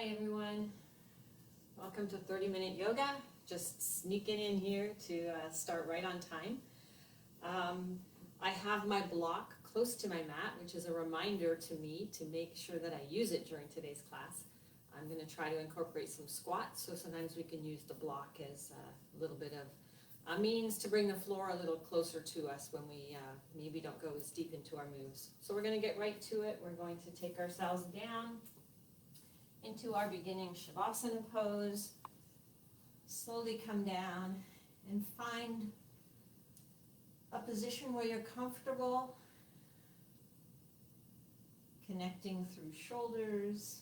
Hi everyone, welcome to 30-minute yoga. Just sneaking in here to start right on time. I have my block close to my mat, which is a reminder to me to make sure that I use it during today's class. I'm going to try to incorporate some squats, so sometimes we can use the block as a little bit of a means to bring the floor a little closer to us when we maybe don't go as deep into our moves. So we're going to get right to it. We're going to take ourselves down into our beginning Shavasana pose. Slowly come down and find a position where you're comfortable, connecting through shoulders,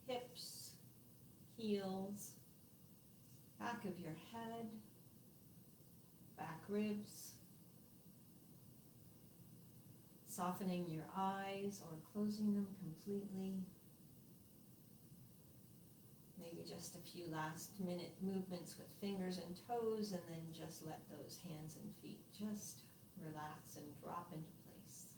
hips, heels, back of your head, back ribs, softening your eyes or closing them completely. Maybe just a few last minute movements with fingers and toes, and then just let those hands and feet just relax and drop into place.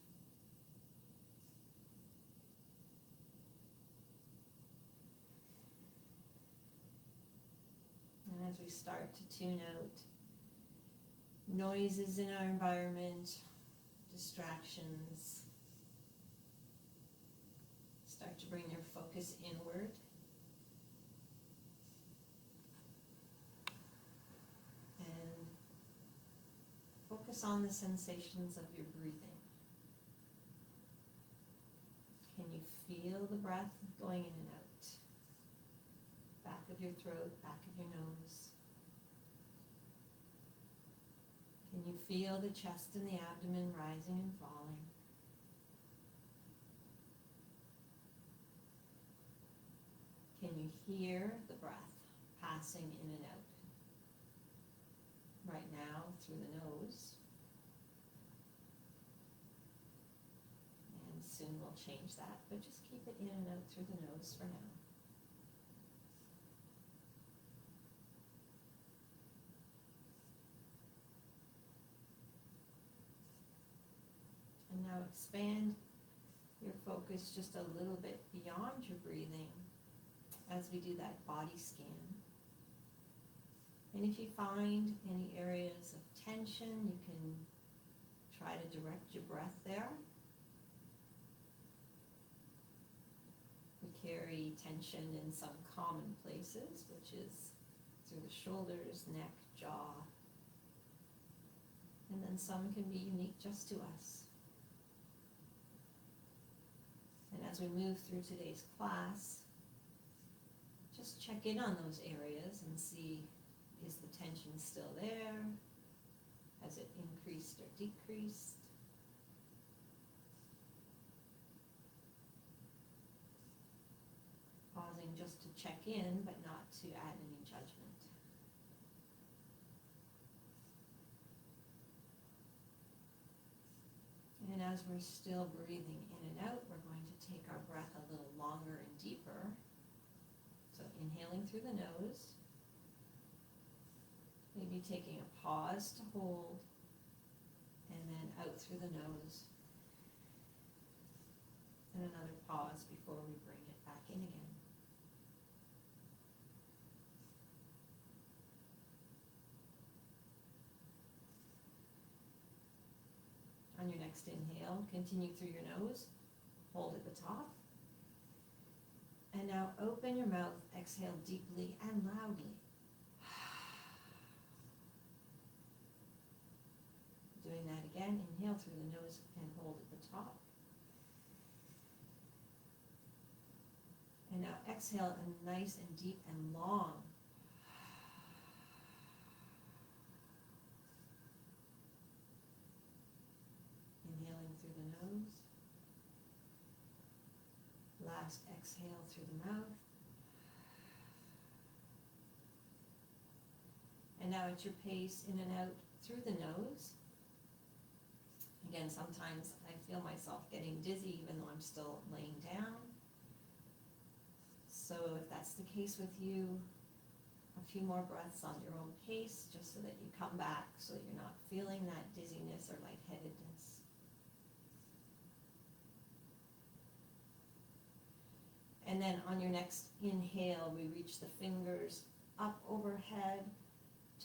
And as we start to tune out noises in our environment, distractions, start to bring your focus inward. Focus on the sensations of your breathing. Can you feel the breath going in and out? Back of your throat, back of your nose. Can you feel the chest and the abdomen rising and falling? Can you hear the breath passing in and out? Right now through the nose, and soon we'll change that, but just keep it in and out through the nose for now. And now expand your focus just a little bit beyond your breathing as we do that body scan. And if you find any areas of tension, you can try to direct your breath there. We carry tension in some common places, which is through the shoulders, neck, jaw. And then some can be unique just to us. And as we move through today's class, just check in on those areas and see, is the tension still there? Has it increased or decreased? Pausing just to check in, but not to add any judgment. And as we're still breathing in and out, we're going to take our breath a little longer and deeper. So inhaling through the nose. Maybe taking a pause to hold, and then out through the nose, and another pause before we bring it back in again. On your next inhale, continue through your nose, hold at the top, and now open your mouth, exhale deeply and loudly. Doing that again, inhale through the nose and hold at the top. And now exhale a nice and deep and long. Inhaling through the nose. Last exhale through the mouth. And now at your pace, in and out through the nose. Again, sometimes I feel myself getting dizzy even though I'm still laying down. So if that's the case with you, a few more breaths on your own pace, just so that you come back, so that you're not feeling that dizziness or lightheadedness. And then on On your next inhale, we reach the fingers up overhead,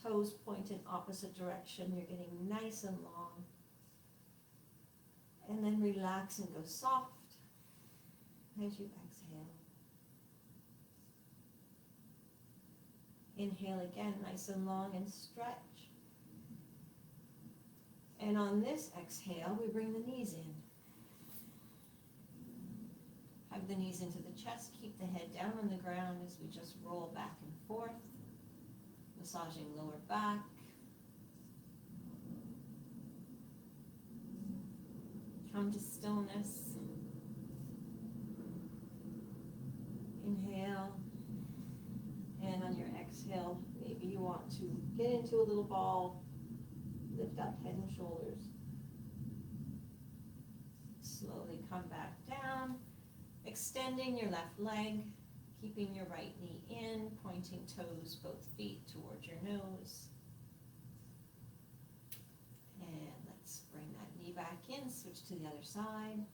toes point in opposite direction. You're getting nice and long. And then relax and go soft as you exhale. Inhale again, nice and long, and stretch. And on this exhale, we bring the knees in. Hug the knees into the chest, keep the head down on the ground as we just roll back and forth, massaging lower back. Come to stillness. Inhale. And on your exhale, maybe you want to get into a little ball, lift up head and shoulders. Slowly come back down, extending your left leg, keeping your right knee in, pointing toes, both feet towards your nose. And let's bring that knee back in, switch to the other side.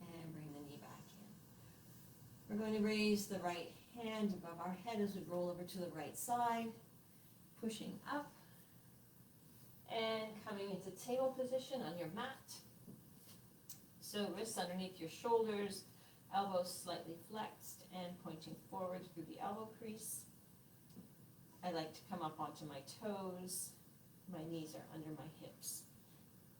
And bring the knee back in. We're going to raise the right hand above our head as we roll over to the right side, pushing up and coming into table position on your mat. So wrists underneath your shoulders, elbows slightly flexed and pointing forward through the elbow crease. I like to come up onto my toes. My knees are under my hips.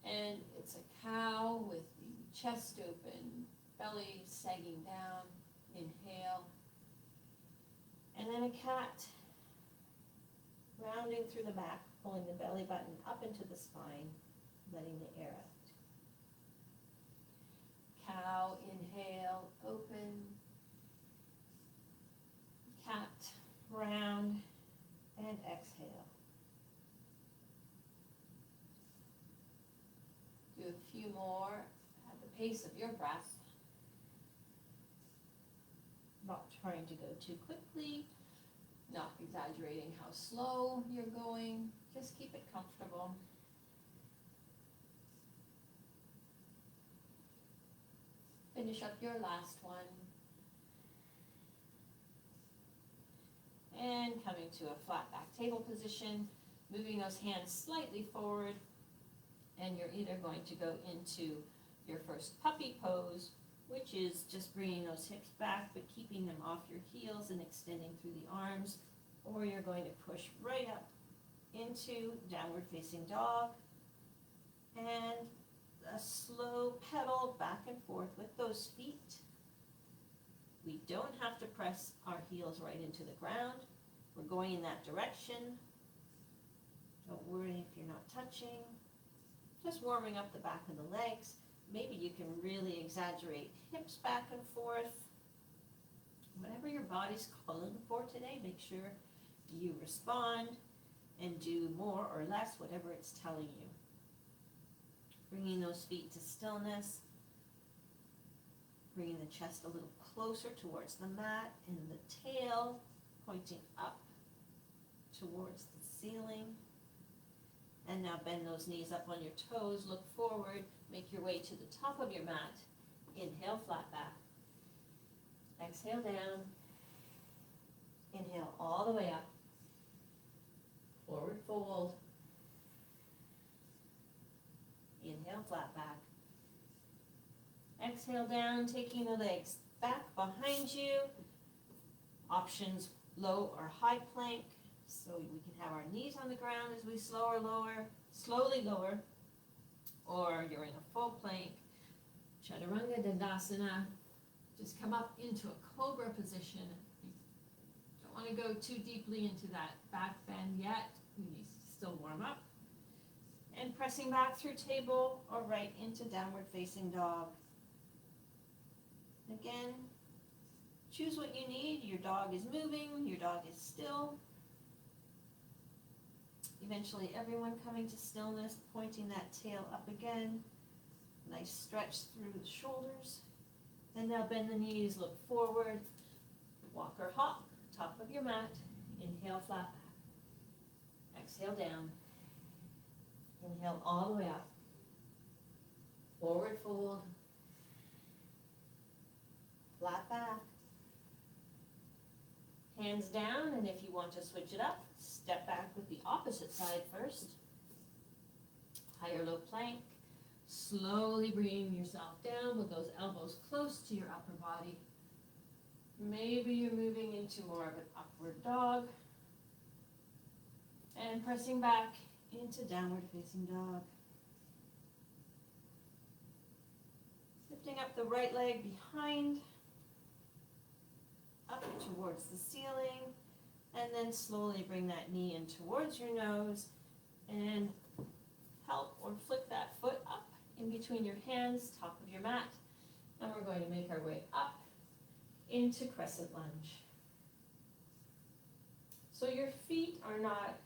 And it's a cow with the chest open, belly sagging down. Inhale. And then a cat, rounding through the back, pulling the belly button up into the spine, letting the air out. Cow, inhale, open. Cat, round, and exhale. Do a few more at the pace of your breath. Not trying to go too quickly, not exaggerating how slow you're going. Just keep it comfortable. Finish up your last one. And coming to a flat back table position, moving those hands slightly forward, and you're either going to go into your first puppy pose, which is just bringing those hips back but keeping them off your heels and extending through the arms, or you're going to push right up into downward facing dog and a slow pedal back and forth with those feet. We don't have to press our heels right into the ground. We're going in that direction. Don't worry if you're not touching. Just warming up the back of the legs. Maybe you can really exaggerate hips back and forth. Whatever your body's calling for today, make sure you respond and do more or less, whatever it's telling you. Bringing those feet to stillness. Bringing the chest a little closer towards the mat and the tail pointing up towards the ceiling. And now bend those knees up on your toes, look forward, make your way to the top of your mat. Inhale, flat back. Exhale down. Inhale all the way up. Forward fold. Inhale, flat back. Exhale down, taking the legs back behind you. Options, low or high plank. So we can have our knees on the ground as we slowly lower. Or you're in a full plank. Chaturanga Dandasana. Just come up into a cobra position. You don't want to go too deeply into that back bend yet. You need to still warm up. And pressing back through table or right into downward facing dog. Again, choose what you need. Your dog is moving, your dog is still. Eventually everyone coming to stillness, pointing that tail up again. Nice stretch through the shoulders. And now bend the knees, look forward. Walk or hop, top of your mat. Inhale, flat back. Exhale down. Inhale all the way up. Forward fold. hands down, and if you want to switch it up, step back with the opposite side first. High or low plank. Slowly bringing yourself down with those elbows close to your upper body. Maybe you're moving into more of an upward dog. And pressing back into downward facing dog. Lifting up the right leg behind, up towards the ceiling, and then slowly bring that knee in towards your nose and help or flick that foot up in between your hands, top of your mat. And we're going to make our way up into crescent lunge. So your feet are not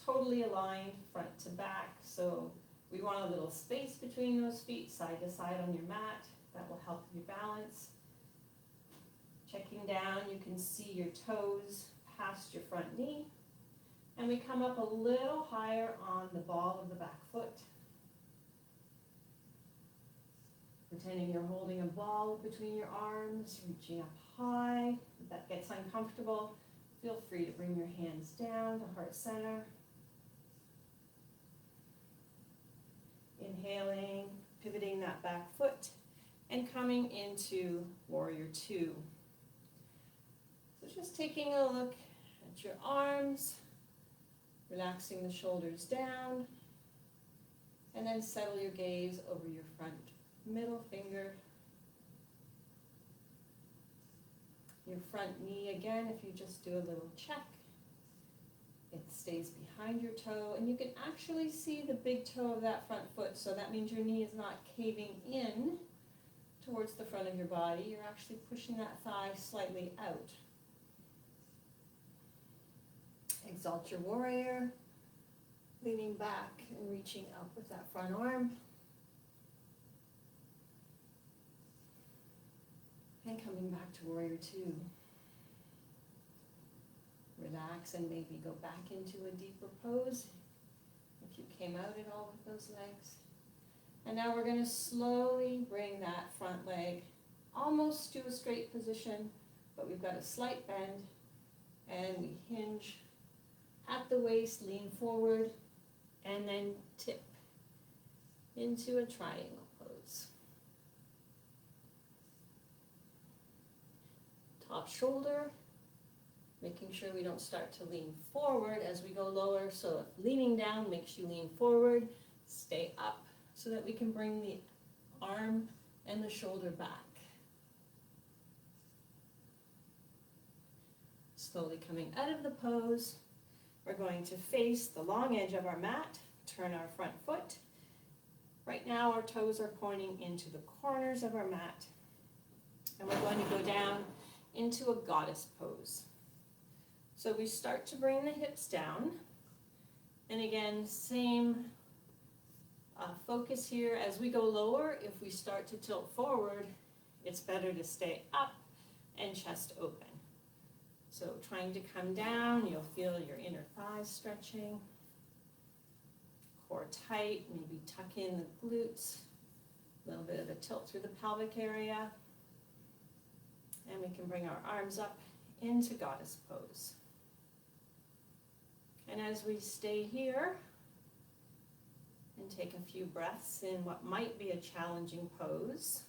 totally aligned front to back, so we want a little space between those feet, side to side on your mat. That will help you balance. Checking down, you can see your toes past your front knee. And we come up a little higher on the ball of the back foot. Pretending you're holding a ball between your arms, reaching up high. If that gets uncomfortable, feel free to bring your hands down to heart center. Inhaling, pivoting that back foot, and coming into Warrior Two. So just taking a look at your arms, relaxing the shoulders down, and then settle your gaze over your front middle finger. Your front knee again, if you just do a little check, it stays behind your toe, and you can actually see the big toe of that front foot, so that means your knee is not caving in towards the front of your body. You're actually pushing that thigh slightly out. Exalt your warrior, leaning back and reaching up with that front arm. And coming back to Warrior Two. Relax and maybe go back into a deeper pose if you came out at all with those legs. And now we're going to slowly bring that front leg almost to a straight position, but we've got a slight bend, and we hinge at the waist, lean forward, and then tip into a triangle pose. Top shoulder, making sure we don't start to lean forward as we go lower. So if leaning down makes you lean forward, stay up so that we can bring the arm and the shoulder back. Slowly coming out of the pose, we're going to face the long edge of our mat, turn our front foot. Right now our toes are pointing into the corners of our mat, and we're going to go down into a goddess pose. So we start to bring the hips down, and again, same focus here. As we go lower, if we start to tilt forward, it's better to stay up and chest open. So trying to come down, you'll feel your inner thighs stretching, core tight, maybe tuck in the glutes, a little bit of a tilt through the pelvic area, and we can bring our arms up into goddess pose. And as we stay here and take a few breaths in what might be a challenging pose,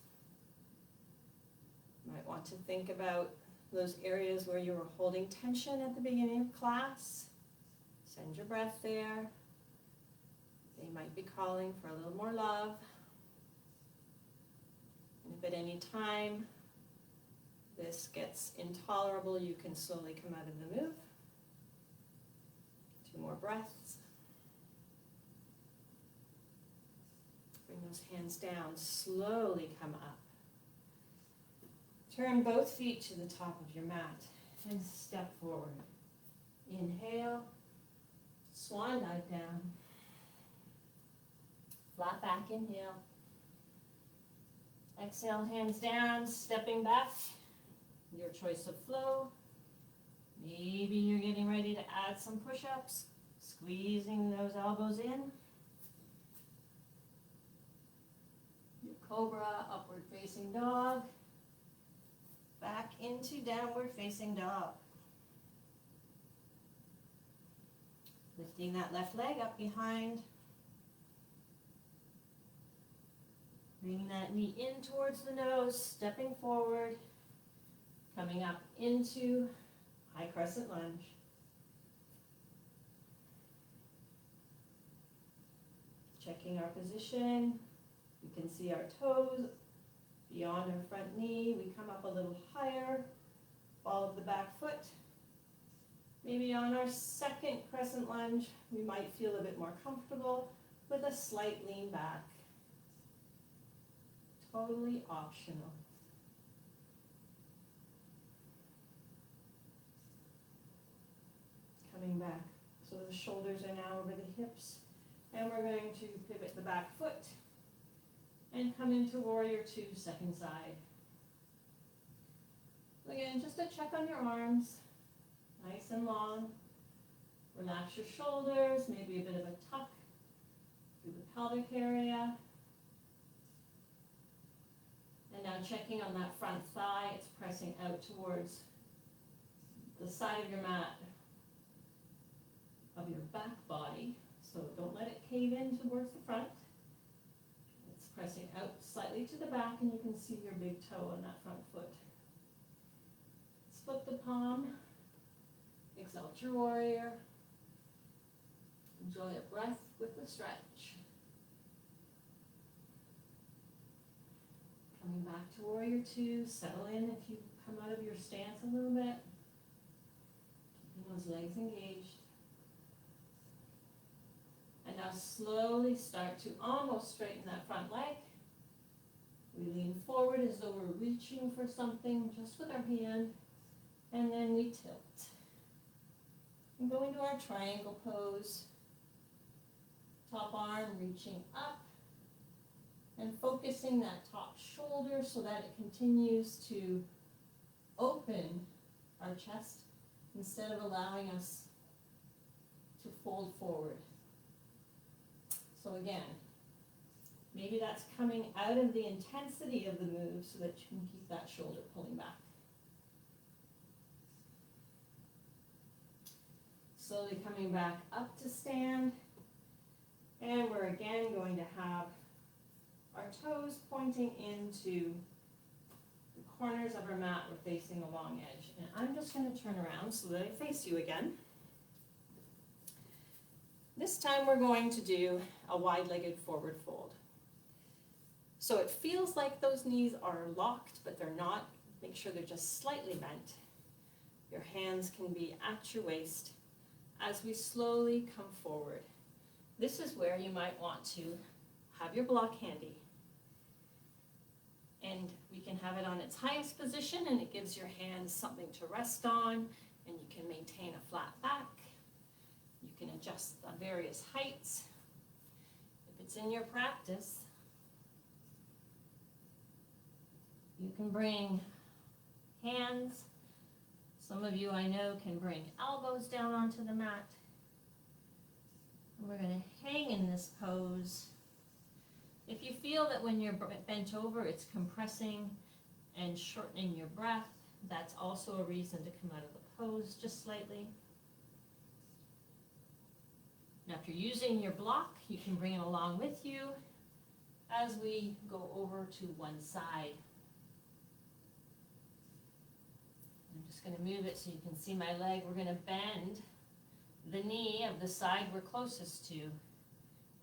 you might want to think about those areas where you were holding tension at the beginning of class. Send your breath there. They might be calling for a little more love. And if at any time this gets intolerable, you can slowly come out of the move. 2 more breaths. Bring those hands down, slowly come up. Turn both feet to the top of your mat and step forward. Inhale, swan dive down. Flat back, inhale. Exhale, hands down, stepping back. Your choice of flow. Maybe you're getting ready to add some push-ups, squeezing those elbows in. Your cobra, upward facing dog. Back into downward facing dog. Lifting that left leg up behind. Bringing that knee in towards the nose, stepping forward, coming up into high crescent lunge. Checking our position. We can see our toes beyond our front knee. We come up a little higher, ball of the back foot. Maybe on our second crescent lunge, we might feel a bit more comfortable with a slight lean back. Totally optional. Coming back. So the shoulders are now over the hips. And we're going to pivot the back foot and come into warrior two, second side. Again, just a check on your arms. Nice and long. Relax your shoulders, maybe a bit of a tuck through the pelvic area. And now checking on that front thigh, it's pressing out towards the side of your mat, of your back body. So don't let it cave in towards the front. It's pressing out slightly to the back, and you can see your big toe on that front foot. Split the palm. Exalt your warrior. Enjoy a breath with the stretch. Coming back to warrior two. Settle in if you come out of your stance a little bit. Keeping those legs engaged. And now slowly start to almost straighten that front leg. We lean forward as though we're reaching for something just with our hand. And then we tilt. And go into our triangle pose. Top arm reaching up. And focusing that top shoulder so that it continues to open our chest instead of allowing us to fold forward. So again, maybe that's coming out of the intensity of the move so that you can keep that shoulder pulling back. Slowly coming back up to stand. And we're again going to have our toes pointing into the corners of our mat. We're facing a long edge. And I'm just going to turn around so that I face you again. This time we're going to do a wide-legged forward fold. So it feels like those knees are locked, but they're not. Make sure they're just slightly bent. Your hands can be at your waist as we slowly come forward. This is where you might want to have your block handy. And we can have it on its highest position, and it gives your hands something to rest on, and you can maintain a flat back. You can adjust the various heights. If it's in your practice, you can bring hands. Some of you I know can bring elbows down onto the mat. And we're going to hang in this pose. If you feel that when you're bent over, it's compressing and shortening your breath, that's also a reason to come out of the pose just slightly. Now, if you're using your block, you can bring it along with you as we go over to one side. I'm just going to move it so you can see my leg. We're going to bend the knee of the side we're closest to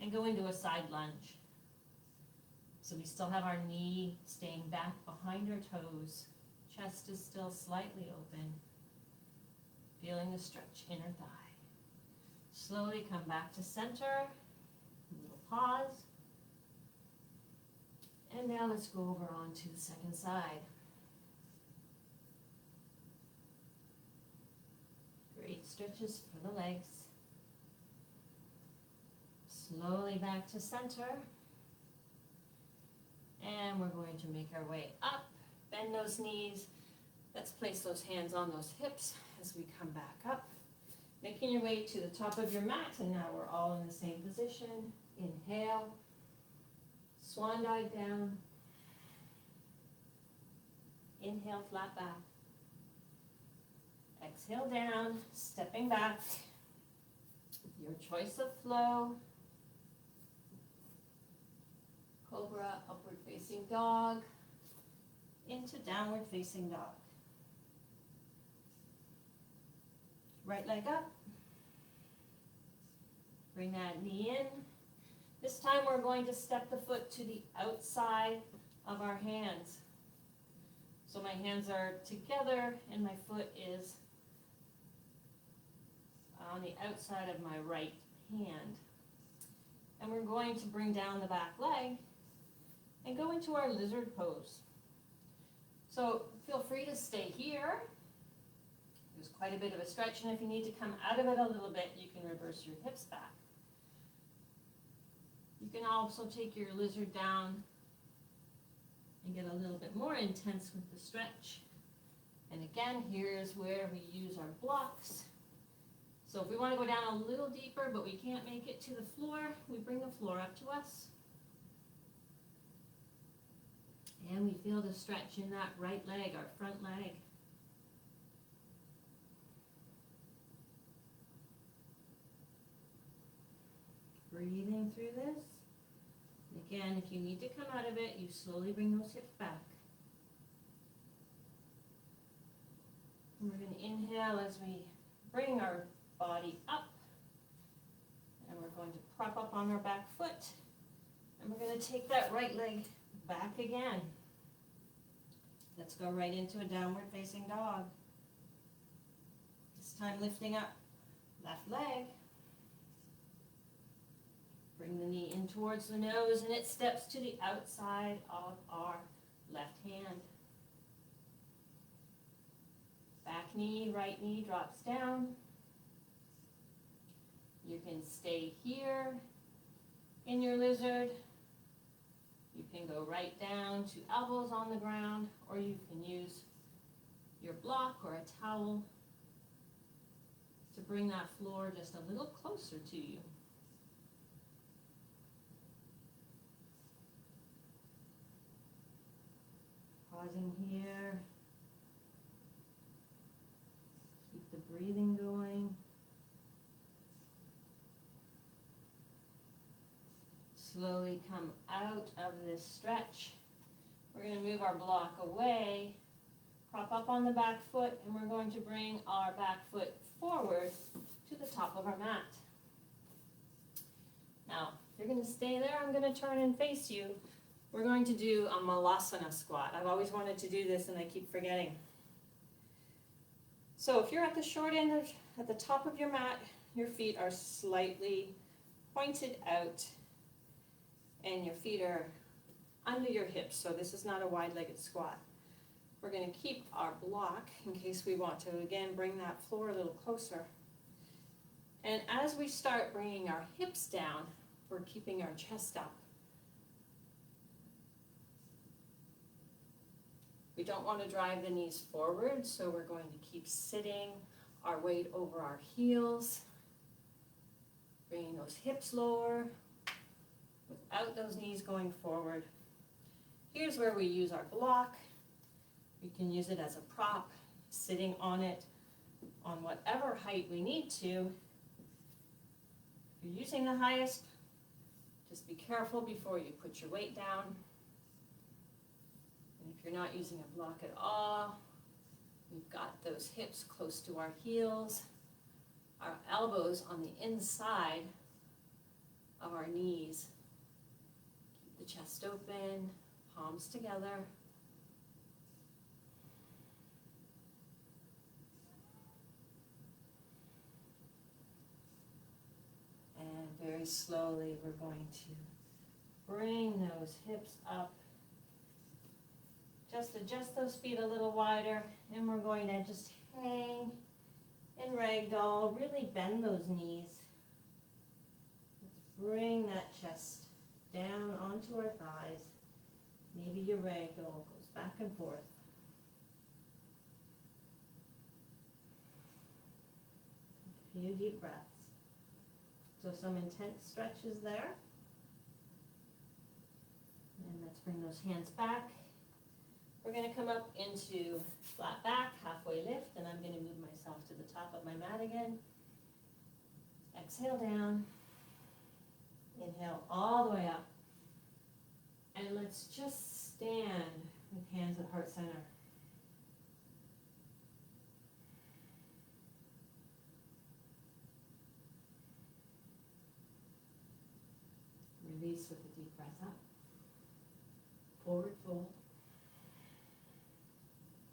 and go into a side lunge. So we still have our knee staying back behind our toes. Chest is still slightly open. Feeling the stretch inner thigh. Slowly come back to center. A little pause. And now let's go over onto the second side. Great stretches for the legs. Slowly back to center. And we're going to make our way up. Bend those knees. Let's place those hands on those hips as we come back up. Making your way to the top of your mat, and now we're all in the same position. Inhale. Swan dive down. Inhale, flat back. Exhale down, stepping back. Your choice of flow. Cobra, upward facing dog, into downward facing dog. Right leg up. Bring that knee in. This time we're going to step the foot to the outside of our hands. So my hands are together and my foot is on the outside of my right hand. And we're going to bring down the back leg and go into our lizard pose. So feel free to stay here. There's quite a bit of a stretch, and if you need to come out of it a little bit, you can reverse your hips back. You can also take your lizard down and get a little bit more intense with the stretch. And again, here's where we use our blocks. So if we want to go down a little deeper, but we can't make it to the floor, we bring the floor up to us. And we feel the stretch in that right leg, our front leg. Breathing through this. Again, if you need to come out of it, you slowly bring those hips back. And we're going to inhale as we bring our body up. And we're going to prop up on our back foot. And we're going to take that right leg back again. Let's go right into a downward facing dog. This time lifting up left leg. Bring the knee in towards the nose and it steps to the outside of our left hand. Back knee, right knee drops down. You can stay here in your lizard. You can go right down to elbows on the ground, or you can use your block or a towel to bring that floor just a little closer to you. Pausing here. Keep the breathing going. Slowly come out of this stretch. We're going to move our block away, prop up on the back foot, and we're going to bring our back foot forward to the top of our mat. Now, if you're going to stay there, I'm going to turn and face you. We're going to do a Malasana squat. I've always wanted to do this and I keep forgetting. So if you're at the short end at the top of your mat, your feet are slightly pointed out and your feet are under your hips, so this is not a wide-legged squat. We're going to keep our block in case we want to, again, bring that floor a little closer. And as we start bringing our hips down, we're keeping our chest up. We don't want to drive the knees forward, so we're going to keep sitting our weight over our heels, bringing those hips lower, without those knees going forward. Here's where we use our block. We can use it as a prop, sitting on it on whatever height we need to. If you're using the highest, just be careful before you put your weight down. And if you're not using a block at all, we've got those hips close to our heels, our elbows on the inside of our knees. Keep the chest open, palms together. And very slowly we're going to bring those hips up. Just adjust those feet a little wider, and we're going to just hang and ragdoll, really bend those knees. Let's bring that chest down onto our thighs. Maybe your ragdoll goes back and forth. A few deep breaths. So some intense stretches there. And let's bring those hands back. We're going to come up into flat back, halfway lift, and I'm going to move myself to the top of my mat again. exhale down. Inhale all the way up. And let's just stand with hands at heart center. Release with a deep breath up. Forward fold.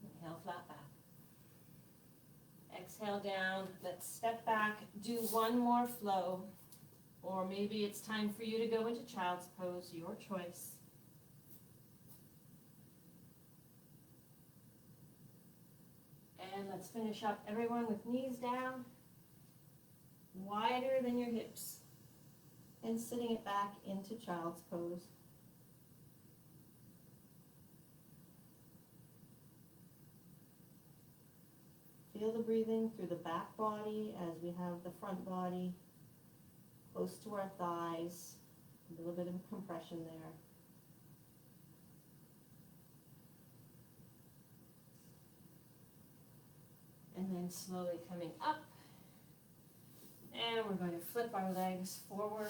Inhale, flat back. Exhale down. Let's step back. Do one more flow. Or maybe it's time for you to go into child's pose, your choice. And let's finish up, everyone, with knees down, wider than your hips, and sitting it back into child's pose. Feel the breathing through the back body as we have the front body close to our thighs, a little bit of compression there. And then slowly coming up. And we're going to flip our legs forward.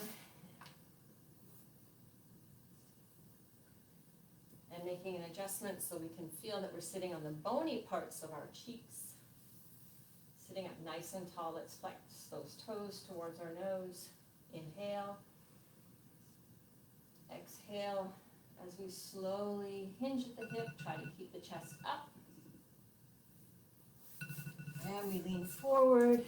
And making an adjustment so we can feel that we're sitting on the bony parts of our cheeks. Sitting up nice and tall. Let's flex those toes towards our nose. Inhale. Exhale. As we slowly hinge at the hip, try to keep the chest up. And we lean forward.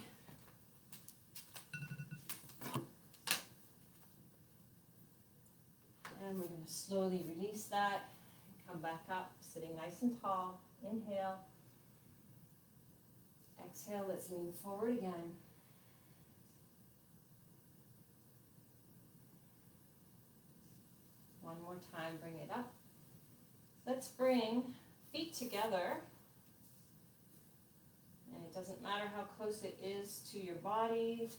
And we're going to slowly release that. Come back up, sitting nice and tall. Inhale. Exhale, let's lean forward again. One more time, bring it up. Let's bring feet together. And it doesn't matter how close it is to your body.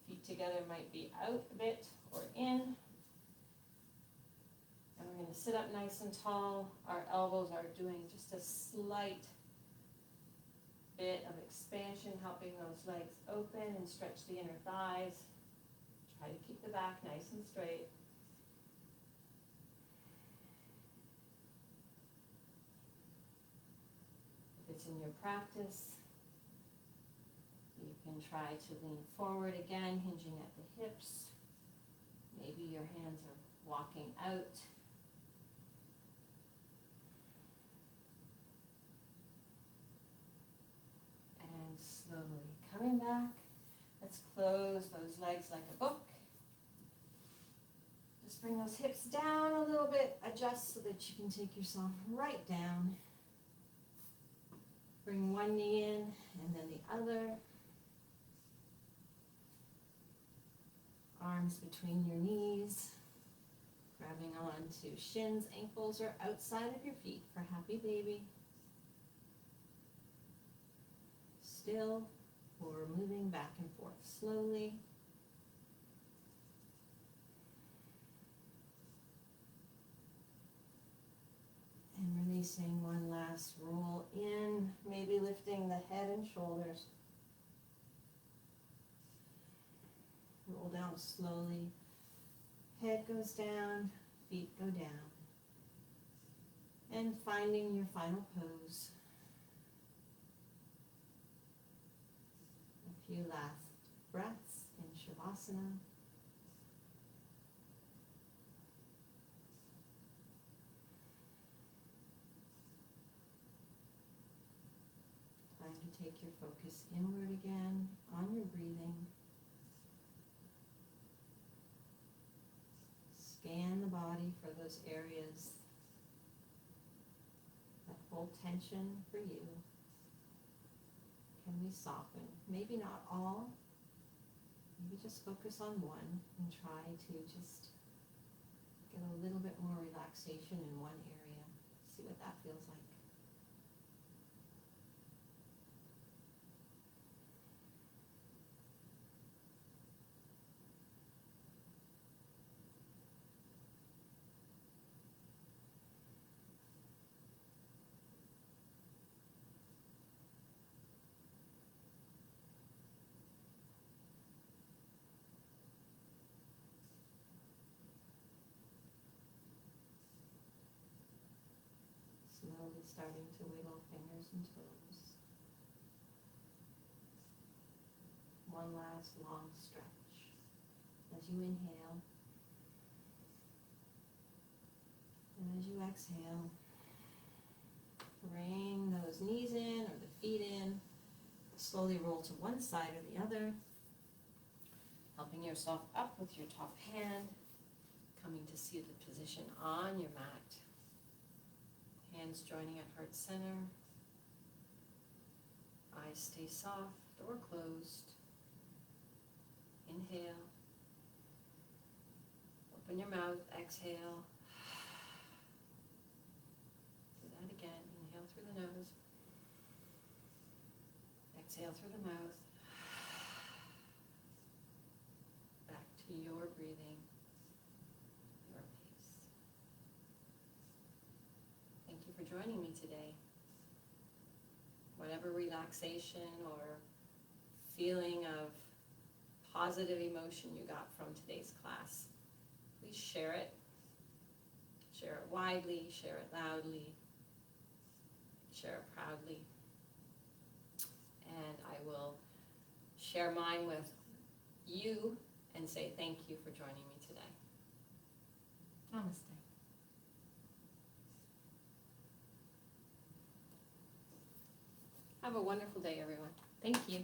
Feet together might be out a bit or in. And we're going to sit up nice and tall. Our elbows are doing just a slight bit of expansion, helping those legs open and stretch the inner thighs. Try to keep the back nice and straight. If it's in your practice, you can try to lean forward again, hinging at the hips. Maybe your hands are walking out. And slowly coming back. Let's close those legs like a book. Just bring those hips down a little bit. Adjust so that you can take yourself right down. Bring one knee in and then the other. Arms between your knees, grabbing onto shins, ankles, or outside of your feet for happy baby. Still, or moving back and forth slowly. And releasing one last roll in, maybe lifting the head and shoulders. Roll down slowly. Head goes down, feet go down. And finding your final pose. A few last breaths in Shavasana. Time to take your focus inward again on your breathing. Scan the body for those areas that hold tension for you. Can we soften? Maybe not all. Maybe just focus on one and try to just get a little bit more relaxation in one area. See what that feels like. and toes. One last long stretch. As you inhale, and as you exhale, bring those knees in or the feet in. Slowly roll to one side or the other, helping yourself up with your top hand, coming to seated position on your mat. Hands joining at heart center. Eyes stay soft or closed. Inhale. Open your mouth, exhale. Do that again. Inhale through the nose. Exhale through the mouth. Back to your breathing, your pace. Thank you for joining me today. Whatever relaxation or feeling of positive emotion you got from today's class, please share it. Share it widely, share it loudly, share it proudly. And I will share mine with you and say thank you for joining me today. Namaste. Have a wonderful day, everyone. Thank you.